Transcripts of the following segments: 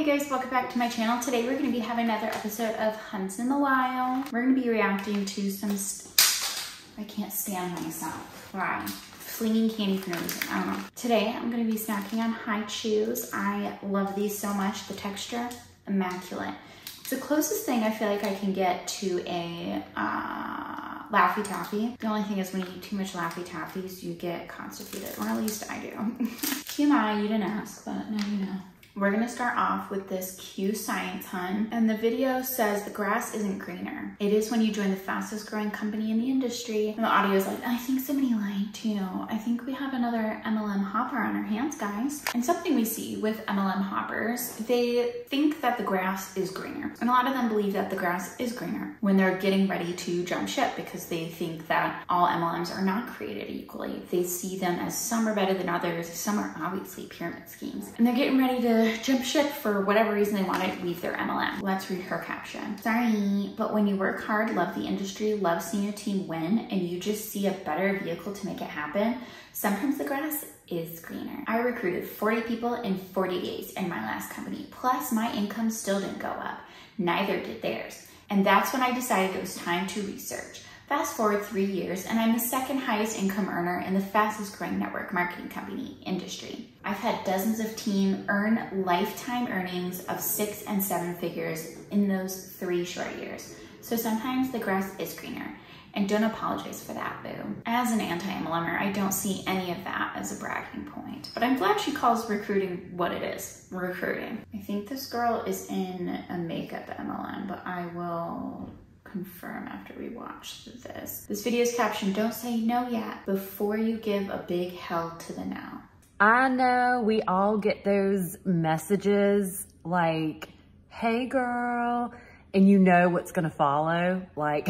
Hey guys, welcome back to my channel. Today we're going to be having another episode of Hunts in the Wild. We're going to be reacting to some I can't stand myself. Why? Flinging candy for no reason. I don't know. Today I'm going to be snacking on high chews. I love these so much. The texture, immaculate. It's the closest thing I feel like I can get to a Laffy Taffy. The only thing is when you eat too much Laffy Taffies, you get constipated, or at least I do. TMI, you didn't ask, but now you know. We're gonna start off with this qsciences hunt, and the video says the grass isn't greener. It is when you join the fastest growing company in the industry. And the audio is like, I think somebody liked you. I think we have another MLM hopper on our hands, guys. And something we see with MLM hoppers, they think that the grass is greener. And a lot of them believe that the grass is greener when they're getting ready to jump ship, because they think that all MLMs are not created equally. They see them as some are better than others. Some are obviously pyramid schemes. And they're getting ready to jump ship for whatever reason they want to leave their MLM. Let's read her caption. Sorry, but when you work hard, love the industry, love seeing your team win, and you just see a better vehicle to make it happen, sometimes the grass is greener. I recruited 40 people in 40 days in my last company, plus my income still didn't go up. Neither did theirs. And that's when I decided it was time to research. Fast forward 3 years, and I'm the second highest income earner in the fastest growing network marketing company industry. I've had dozens of team earn lifetime earnings of 6 and 7 figures in those 3 short years. So sometimes the grass is greener. And don't apologize for that, boo. As an anti-MLMer, I don't see any of that as a bragging point. But I'm glad she calls recruiting what it is, recruiting. I think this girl is in a makeup MLM, but I will confirm after we watch this. This video's caption, don't say no yet before you give a big hell to the no. I know we all get those messages like, hey girl, and you know what's gonna follow, like,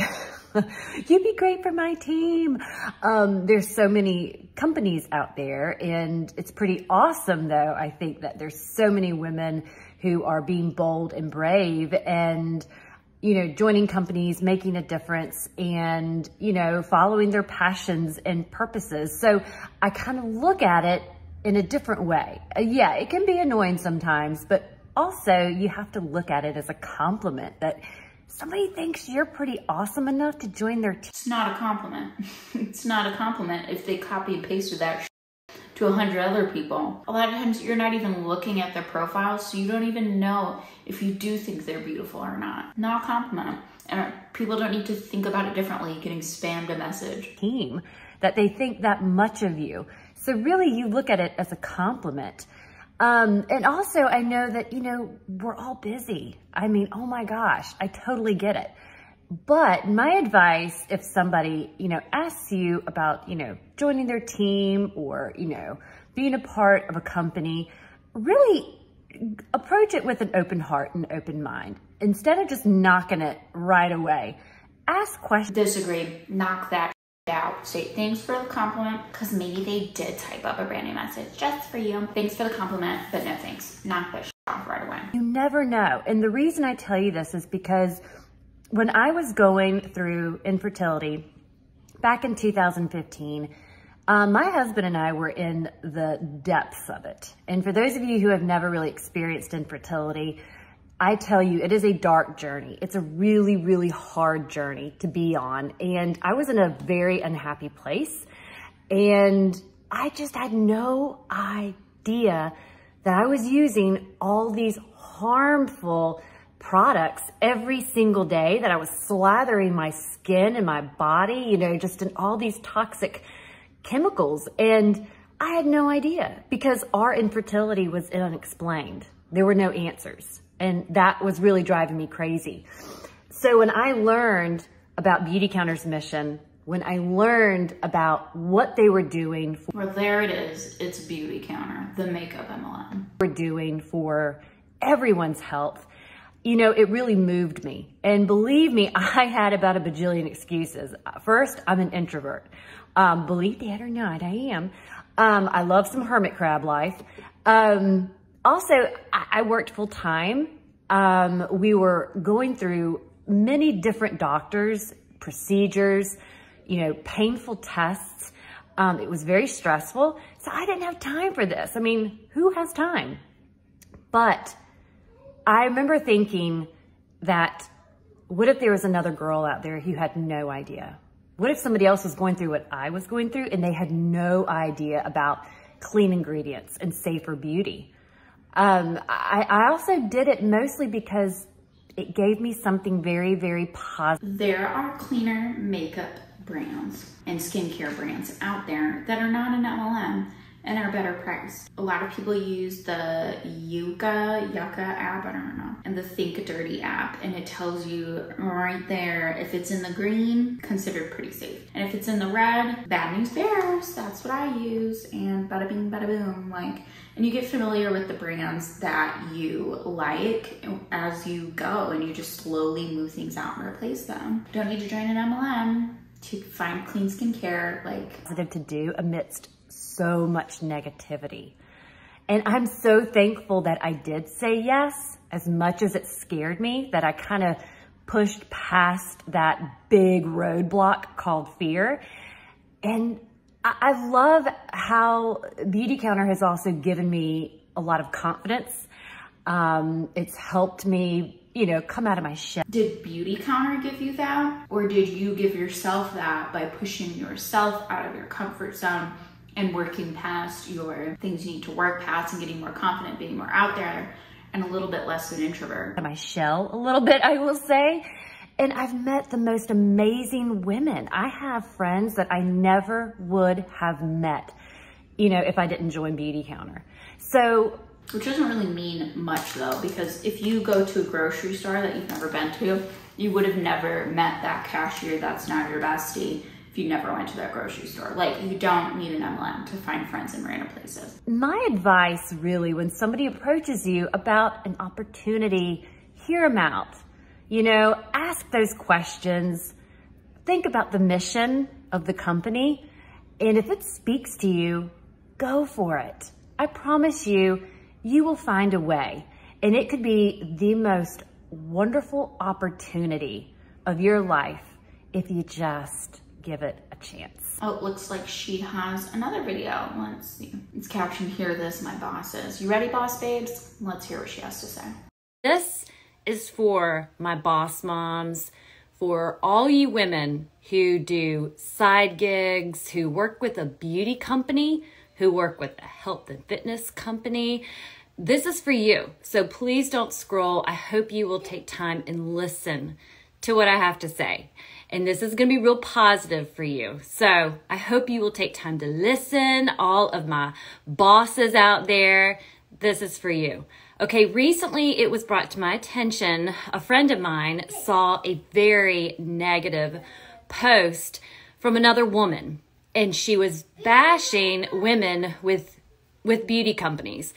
you'd be great for my team. There's so many companies out there, and it's pretty awesome though. I think that there's so many women who are being bold and brave and, you know, joining companies, making a difference, and, you know, following their passions and purposes. So I kind of look at it in a different way. Yeah, it can be annoying sometimes, but also you have to look at it as a compliment that somebody thinks you're pretty awesome enough to join their team. It's not a compliment. It's not a compliment if they copy and pasted that to 100 other people. A lot of times you're not even looking at their profiles, so you don't even know if you do think they're beautiful or not. Not a compliment. And people don't need to think about it differently getting spammed a message. Team, that they think that much of you. So really you look at it as a compliment. And also I know that, you know, we're all busy. I mean, oh my gosh, I totally get it. But my advice, if somebody, you know, asks you about, you know, joining their team or, you know, being a part of a company, really approach it with an open heart and open mind. Instead of just knocking it right away, ask questions. Disagree, knock that out. Say thanks for the compliment, because maybe they did type up a brand new message just for you. Thanks for the compliment, but no thanks. Knock that off right away. You never know. And the reason I tell you this is because when I was going through infertility back in 2015, my husband and I were in the depths of it. And for those of you who have never really experienced infertility, I tell you, it is a dark journey. It's a really, really hard journey to be on. And I was in a very unhappy place. And I just had no idea that I was using all these harmful products every single day, that I was slathering my skin and my body, you know, just in all these toxic chemicals. And I had no idea, because our infertility was unexplained. There were no answers. And that was really driving me crazy. So when I learned about Beautycounter's mission, when I learned about what they were doing for— Well, there it is. It's Beautycounter, the makeup MLM. We're doing for everyone's health, you know, it really moved me. And believe me, I had about a bajillion excuses. First, I'm an introvert. Believe that or not, I am. I love some hermit crab life. Also, I worked full time. We were going through many different doctors, procedures, you know, painful tests. It was very stressful. So I didn't have time for this. I mean, who has time? But I remember thinking that, what if there was another girl out there who had no idea? What if somebody else was going through what I was going through and they had no idea about clean ingredients and safer beauty? I also did it mostly because it gave me something very, very positive. There are cleaner makeup brands and skincare brands out there that are not an MLM and are better priced. A lot of people use the Yuka app, I don't know, and the Think Dirty app, and it tells you right there, if it's in the green, considered pretty safe. And if it's in the red, bad news bears, that's what I use, and bada bing, bada boom, like, and you get familiar with the brands that you like as you go, and you just slowly move things out and replace them. Don't need to join an MLM to find clean skincare, like. Positive to do amidst so much negativity. And I'm so thankful that I did say yes, as much as it scared me, that I kind of pushed past that big roadblock called fear. And I love how Beauty Counter has also given me a lot of confidence. It's helped me, you know, come out of my shell. Did Beauty Counter give you that? Or did you give yourself that by pushing yourself out of your comfort zone and working past your things you need to work past and getting more confident, being more out there, and a little bit less of an introvert? My shell a little bit, I will say. And I've met the most amazing women. I have friends that I never would have met, you know, if I didn't join Beauty Counter. So, which doesn't really mean much though, because if you go to a grocery store that you've never been to, you would have never met that cashier that's now your bestie if you never went to that grocery store. Like, you don't need an MLM to find friends in random places. My advice really, when somebody approaches you about an opportunity, hear them out. You know, ask those questions. Think about the mission of the company. And if it speaks to you, go for it. I promise you, you will find a way. And it could be the most wonderful opportunity of your life if you just give it a chance. Oh, it looks like she has another video. Let's see. It's captioned, "Hear this, my bosses." You ready, boss babes? Let's hear what she has to say. This is for my boss moms, for all you women who do side gigs, who work with a beauty company, who work with a health and fitness company. This is for you. So please don't scroll. I hope you will take time and listen to what I have to say. And this is going to be real positive for you. So I hope you will take time to listen. All of my bosses out there, this is for you. Okay, recently it was brought to my attention, a friend of mine saw a very negative post from another woman, and she was bashing women with beauty companies.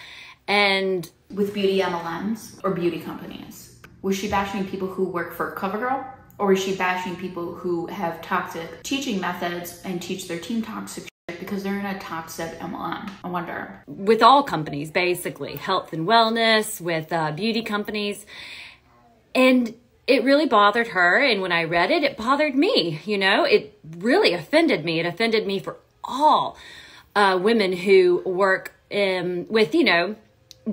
And with beauty MLMs or beauty companies? Was she bashing people who work for CoverGirl? Or is she bashing people who have toxic teaching methods and teach their team toxic shit because they're in a toxic MLM? I wonder. With all companies, basically, health and wellness, with beauty companies. And it really bothered her. And when I read it, it bothered me. You know, it really offended me. It offended me for all women who work with, you know,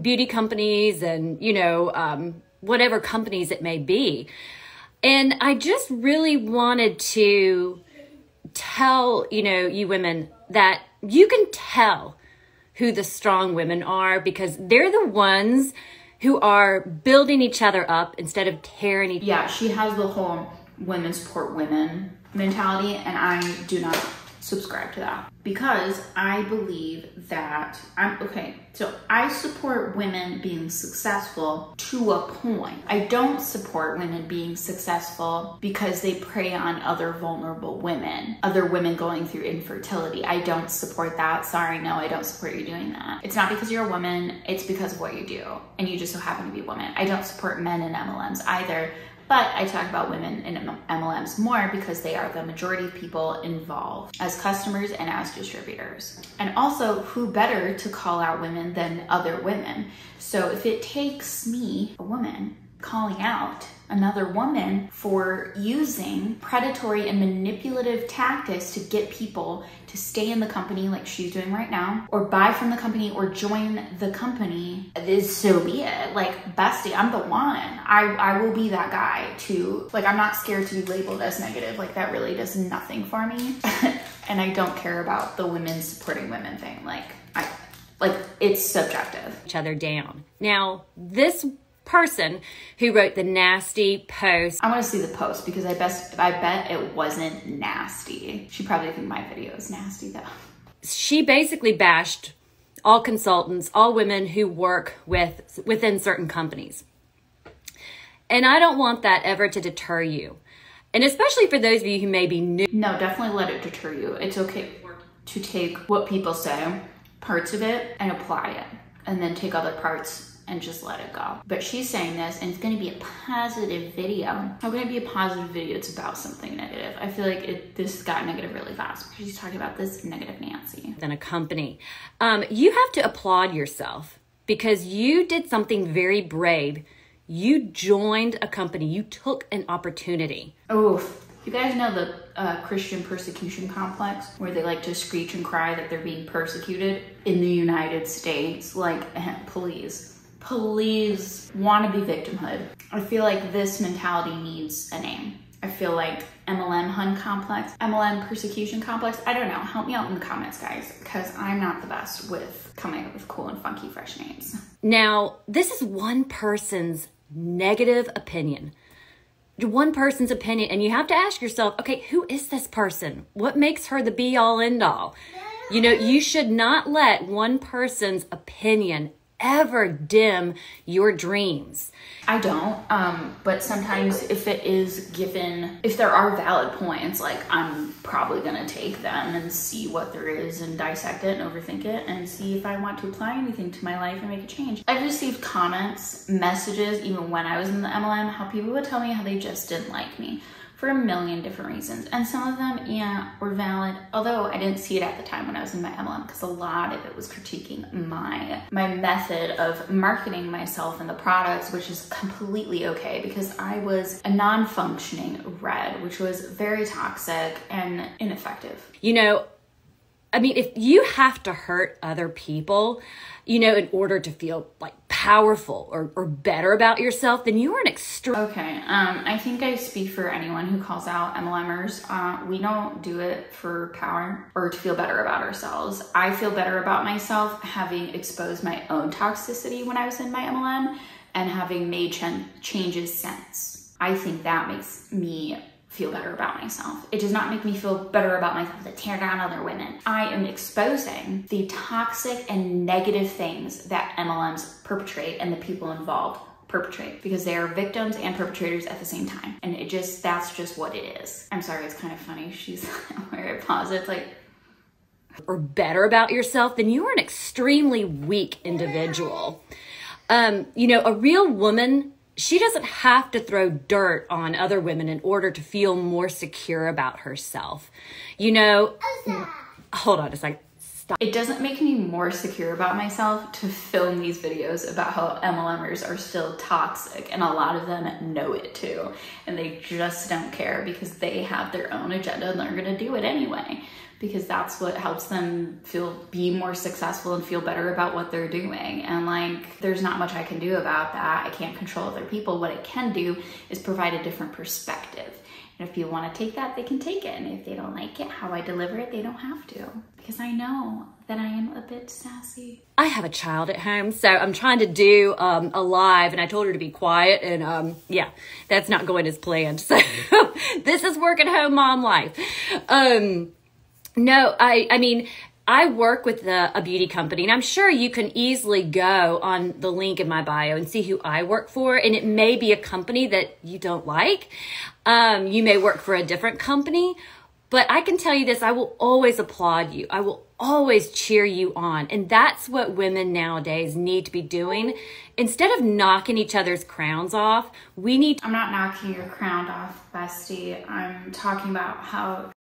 beauty companies and, you know, whatever companies it may be. And I just really wanted to tell, you know, you women that you can tell who the strong women are because they're the ones who are building each other up instead of tearing each other. Yeah, she has the whole women support women mentality, and I do not subscribe to that because I believe that so I support women being successful to a point. I don't support women being successful because they prey on other vulnerable women, other women going through infertility. I don't support that. Sorry, no, I don't support you doing that. It's not because you're a woman, it's because of what you do, and you just so happen to be a woman. I don't support men in MLMs either. But I talk about women in MLMs more because they are the majority of people involved as customers and as distributors. And also, who better to call out women than other women? So if it takes me, a woman, calling out another woman for using predatory and manipulative tactics to get people to stay in the company like she's doing right now, or buy from the company or join the company, so be it. Like, bestie, I'm the one. I will be that guy to, like, I'm not scared to be labeled as negative. Like, that really does nothing for me. And I don't care about the women supporting women thing. Like, it's subjective. Each other down. Now, this person who wrote the nasty post. I want to see the post because I bet it wasn't nasty. She probably think my video is nasty though. She basically bashed all consultants, all women who work within certain companies. And I don't want that ever to deter you. And especially for those of you who may be new. No, definitely let it deter you. It's okay to take what people say, parts of it, and apply it. And then take other parts and just let it go. But she's saying this, and it's going to be a positive video. How can it be a positive video? It's about something negative. I feel like this got negative really fast because she's talking about this negative Nancy. Than a company. You have to applaud yourself because you did something very brave. You joined a company. You took an opportunity. Oh, you guys know the Christian persecution complex where they like to screech and cry that they're being persecuted in the United States? Like, please wannabe victimhood. I feel like this mentality needs a name. I feel like MLM Hun complex, MLM persecution complex. I don't know. Help me out in the comments, guys, because I'm not the best with coming up with cool and funky fresh names. Now, this is one person's negative opinion. One person's opinion, and you have to ask yourself, okay, who is this person? What makes her the be all end all? You know, you should not let one person's opinion ever dim your dreams. I don't, but sometimes if it is given, if there are valid points, like I'm probably gonna take them and see what there is and dissect it and overthink it and see if I want to apply anything to my life and make a change. I've received comments, messages, even when I was in the MLM, how people would tell me how they just didn't like me for a million different reasons. And some of them, yeah, were valid, although I didn't see it at the time when I was in my MLM because a lot of it was critiquing my method of marketing myself and the products, which is completely okay because I was a non-functioning red, which was very toxic and ineffective. You know, I mean, if you have to hurt other people, you know, in order to feel like powerful or better about yourself, then you are an extreme. Okay, I think I speak for anyone who calls out MLMers. We don't do it for power or to feel better about ourselves. I feel better about myself having exposed my own toxicity when I was in my MLM and having made changes since. I think that makes me feel better about myself. It does not make me feel better about myself to tear down other women. I am exposing the toxic and negative things that MLMs perpetrate and the people involved perpetrate because they are victims and perpetrators at the same time. And that's just what it is. I'm sorry, it's kind of funny. She's where I pause it, it's like, or better about yourself, then you are an extremely weak individual. You know, a real woman, she doesn't have to throw dirt on other women in order to feel more secure about herself. You know, hold on a second. Stop. It doesn't make me more secure about myself to film these videos about how MLMers are still toxic, and a lot of them know it too, and they just don't care because they have their own agenda and they're gonna do it anyway because that's what helps them be more successful and feel better about what they're doing. And like, there's not much I can do about that. I can't control other people. What I can do is provide a different perspective. And if people want to take that, they can take it. And if they don't like it, how I deliver it, they don't have to. Because I know that I am a bit sassy. I have a child at home, so I'm trying to do a live, and I told her to be quiet, and yeah, that's not going as planned. So this is work at home mom life. No, I mean, I work with a beauty company, and I'm sure you can easily go on the link in my bio and see who I work for, and it may be a company that you don't like. You may work for a different company, but I can tell you this, I will always applaud you. I will always cheer you on, and that's what women nowadays need to be doing. Instead of knocking each other's crowns off, we need to— I'm not knocking your crown off, bestie. I'm talking about how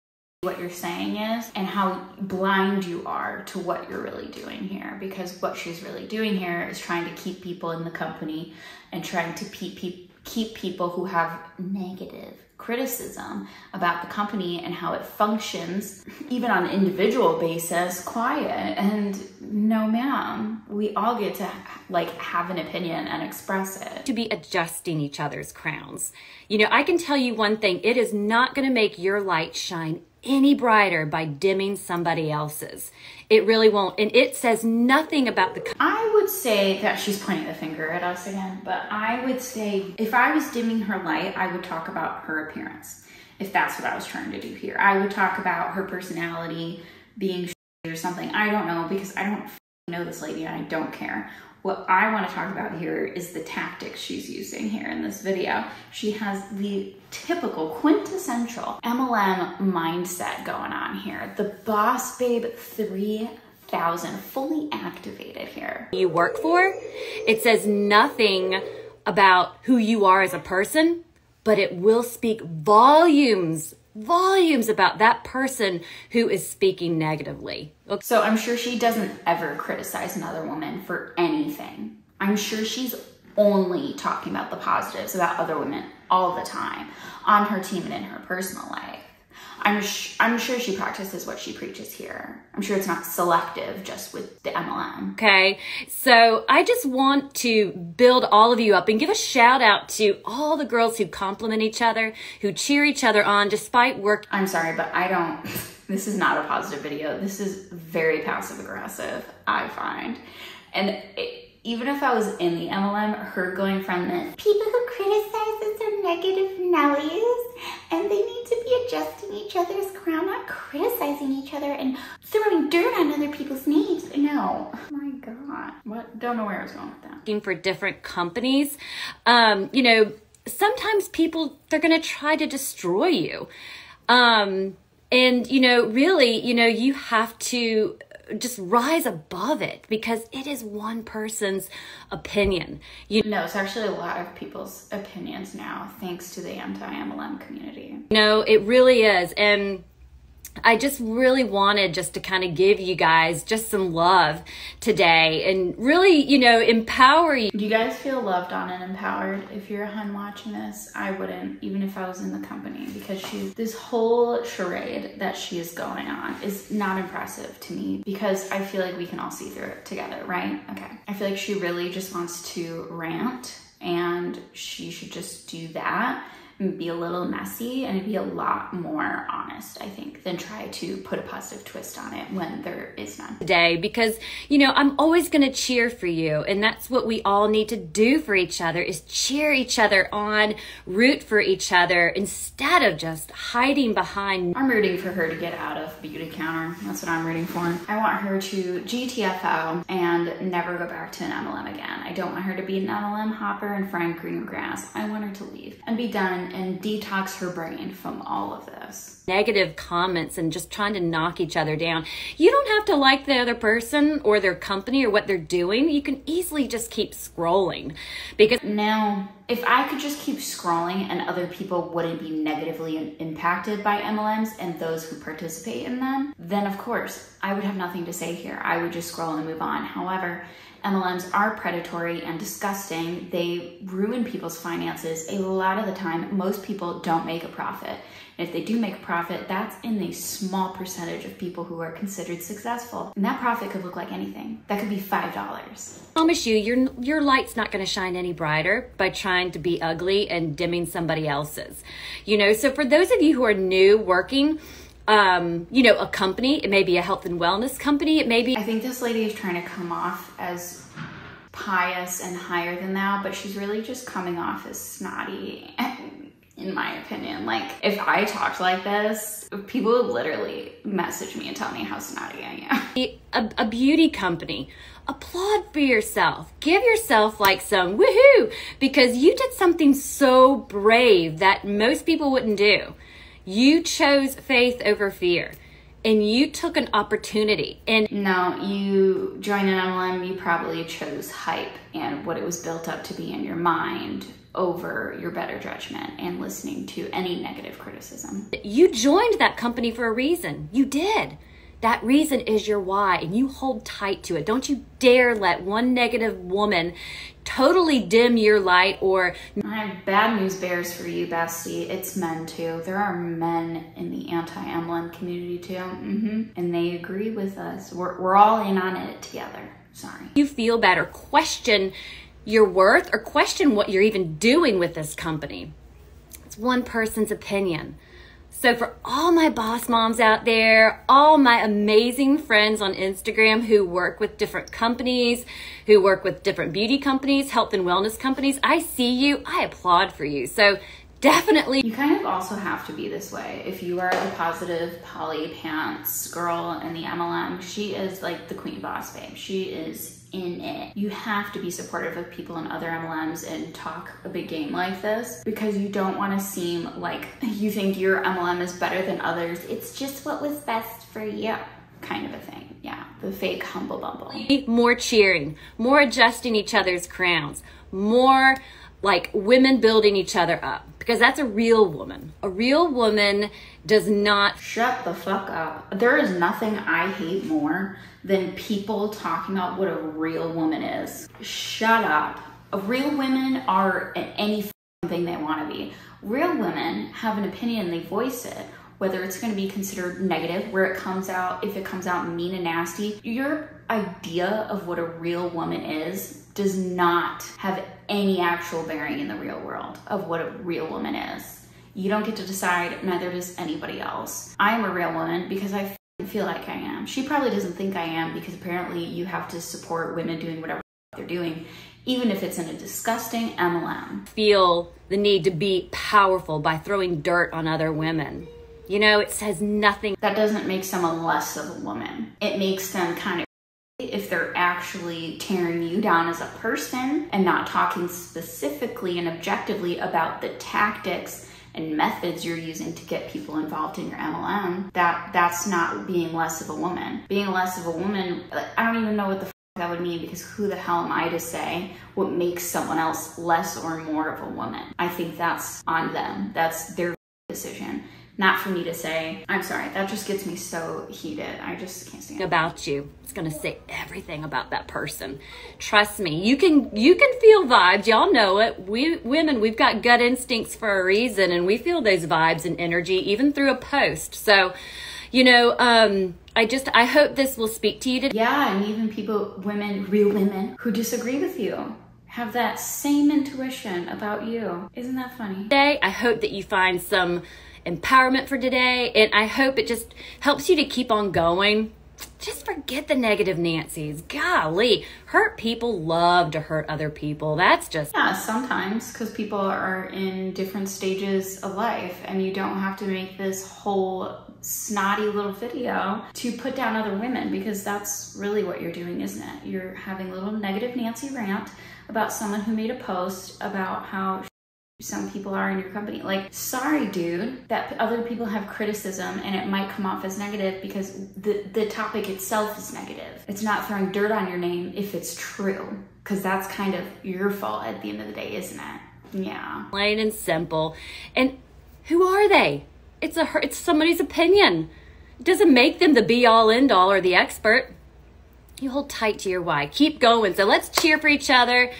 what you're saying is and how blind you are to what you're really doing here, because what she's really doing here is trying to keep people in the company and trying to keep keep people who have negative criticism about the company and how it functions, even on an individual basis, quiet. And no, ma'am, we all get to like have an opinion and express it. To be adjusting each other's crowns. You know, I can tell you one thing, it is not going to make your light shine any brighter by dimming somebody else's. It really won't. And it says nothing about the... I would say that she's pointing the finger at us again, but I would say if I was dimming her light, I would talk about her appearance. If that's what I was trying to do here, I would talk about her personality being or something. I don't know, because I don't know this lady and I don't care. What I want to talk about here is the tactics she's using here in this video. She has the typical quintessential MLM mindset going on here. The Boss Babe 3000 fully activated here. You work for, it says nothing about who you are as a person, but it will speak volumes about that person who is speaking negatively. Okay. So I'm sure she doesn't ever criticize another woman for anything. I'm sure she's only talking about the positives about other women all the time on her team and in her personal life. I'm sure she practices what she preaches here. I'm sure it's not selective just with the MLM. Okay, so I just want to build all of you up and give a shout out to all the girls who compliment each other, who cheer each other on despite work. I'm sorry, but I don't, this is not a positive video. This is very passive aggressive, I find. And even if I was in the MLM, her going from the people who criticize us are negative Nellies and they need to be adjusting each other's crown, not criticizing each other and throwing dirt on other people's names. No. Oh my God. What? Don't know where I was going with that. Working for different companies, you know, sometimes people, they're going to try to destroy you. And, you know, really, you know, you have to just rise above it because it is one person's opinion. No, it's actually a lot of people's opinions now, thanks to the anti-MLM community. No, it really is. And I just really wanted just to kind of give you guys just some love today and really, you know, empower you. Do you guys feel loved on and empowered? If you're a hun watching this, I wouldn't, even if I was in the company, because this whole charade that she is going on is not impressive to me because I feel like we can all see through it together, right? Okay. I feel like she really just wants to rant and she should just do that and be a little messy and be a lot more honest, I think, than try to put a positive twist on it when there is none. Today, because, you know, I'm always going to cheer for you. And that's what we all need to do for each other is cheer each other on, root for each other instead of just hiding behind. I'm rooting for her to get out of Beauty Counter. That's what I'm rooting for. I want her to GTFO and never go back to an MLM again. I don't want her to be an MLM hopper and frying green grass. I want her to leave and be done and detox her brain from all of this. Negative comments and just trying to knock each other down. You don't have to like the other person or their company or what they're doing. You can easily just keep scrolling because now, if I could just keep scrolling and other people wouldn't be negatively impacted by MLMs and those who participate in them, then of course I would have nothing to say here. I would just scroll and move on. However, MLMs are predatory and disgusting. They ruin people's finances. A lot of the time, most people don't make a profit. And if they do make a profit, that's in a small percentage of people who are considered successful. And that profit could look like anything. That could be $5. I promise you, your light's not going to shine any brighter by trying to be ugly and dimming somebody else's. You know, so for those of you who are new working, you know, a company, it may be a health and wellness company, it may be... I think this lady is trying to come off as pious and higher than thou, but she's really just coming off as snotty, in my opinion. Like, if I talked like this, people would literally message me and tell me how snotty I am. A beauty company, applaud for yourself. Give yourself like some woohoo, because you did something so brave that most people wouldn't do. You chose faith over fear and you took an opportunity. And no, you joined an MLM, you probably chose hype and what it was built up to be in your mind over your better judgment and listening to any negative criticism. You joined that company for a reason. You did. That reason is your why, and you hold tight to it. Don't you dare let one negative woman totally dim your light. Or I have bad news bears for you, bestie. It's men too. There are men in the anti-MLM community too, and they agree with us. We're all in on it together. Sorry. You feel bad or question your worth or question what you're even doing with this company. It's one person's opinion. So for all my boss moms out there, all my amazing friends on Instagram who work with different companies, who work with different beauty companies, health and wellness companies, I see you, I applaud for you. So definitely. You kind of also have to be this way. If you are the positive poly pants girl in the MLM, she is like the queen boss babe. She is in it. You have to be supportive of people in other MLMs and talk a big game like this, because you don't want to seem like you think your MLM is better than others. It's just what was best for you, kind of a thing. Yeah, the fake humble bumble. More cheering, more adjusting each other's crowns, more like women building each other up, because that's a real woman. A real woman does not... Shut the fuck up. There is nothing I hate more than people talking about what a real woman is. Shut up. Real women are any thing they want to be. Real women have an opinion, they voice it. Whether it's going to be considered negative, where it comes out, if it comes out mean and nasty, your idea of what a real woman is does not have any actual bearing in the real world of what a real woman is. You don't get to decide, neither does anybody else. I am a real woman because I feel like I am. She probably doesn't think I am, because apparently you have to support women doing whatever they're doing, even if it's in a disgusting MLM. Feel the need to be powerful by throwing dirt on other women. You know, it says nothing. That doesn't make someone less of a woman. It makes them kind of, if they're actually tearing you down as a person and not talking specifically and objectively about the tactics and methods you're using to get people involved in your MLM, that's not being less of a woman. Being less of a woman, I don't even know what the f that would mean, because who the hell am I to say what makes someone else less or more of a woman? I think that's on them. That's their decision. Not for me to say. I'm sorry, that just gets me so heated. I just can't stand it. About you. It's gonna say everything about that person. Trust me, you can feel vibes. Y'all know it. We women, we've got gut instincts for a reason, and we feel those vibes and energy even through a post. So, you know, I hope this will speak to you today. Yeah, and even people, women, real women who disagree with you, have that same intuition about you. Isn't that funny? Today, I hope that you find some empowerment for today, and I hope it just helps you to keep on going. Just forget the negative Nancy's. Golly, hurt people love to hurt other people. That's just... Yeah, sometimes, because people are in different stages of life, and you don't have to make this whole snotty little video to put down other women, because that's really what you're doing, isn't it? You're having a little negative Nancy rant about someone who made a post about how some people are in your company. Like, sorry, dude, that other people have criticism and it might come off as negative because the topic itself is negative. It's not throwing dirt on your name if it's true, because that's kind of your fault at the end of the day, isn't it? Yeah. Plain and simple. And who are they? It's somebody's opinion. It doesn't make them the be all end all or the expert. You hold tight to your why. Keep going. So let's cheer for each other.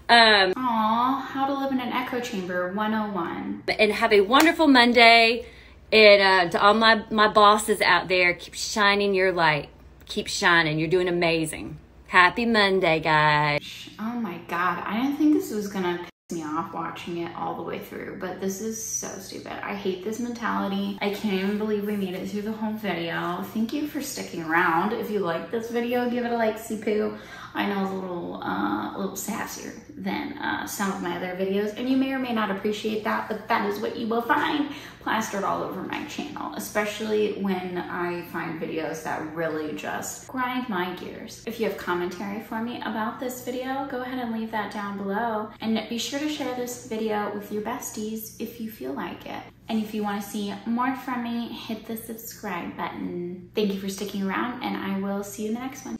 Aw, how to live in an echo chamber 101. And have a wonderful Monday. And to all my bosses out there, keep shining your light. Keep shining. You're doing amazing. Happy Monday, guys. Oh my God. I didn't think this was gonna piss me off watching it all the way through, but this is so stupid. I hate this mentality. I can't even believe we made it through the whole video. Thank you for sticking around. If you like this video, give it a like, see-poo. I know it's a little sassier than some of my other videos, and you may or may not appreciate that, but that is what you will find plastered all over my channel, especially when I find videos that really just grind my gears. If you have commentary for me about this video, go ahead and leave that down below, and be sure to share this video with your besties if you feel like it. And if you want to see more from me, hit the subscribe button. Thank you for sticking around, and I will see you in the next one.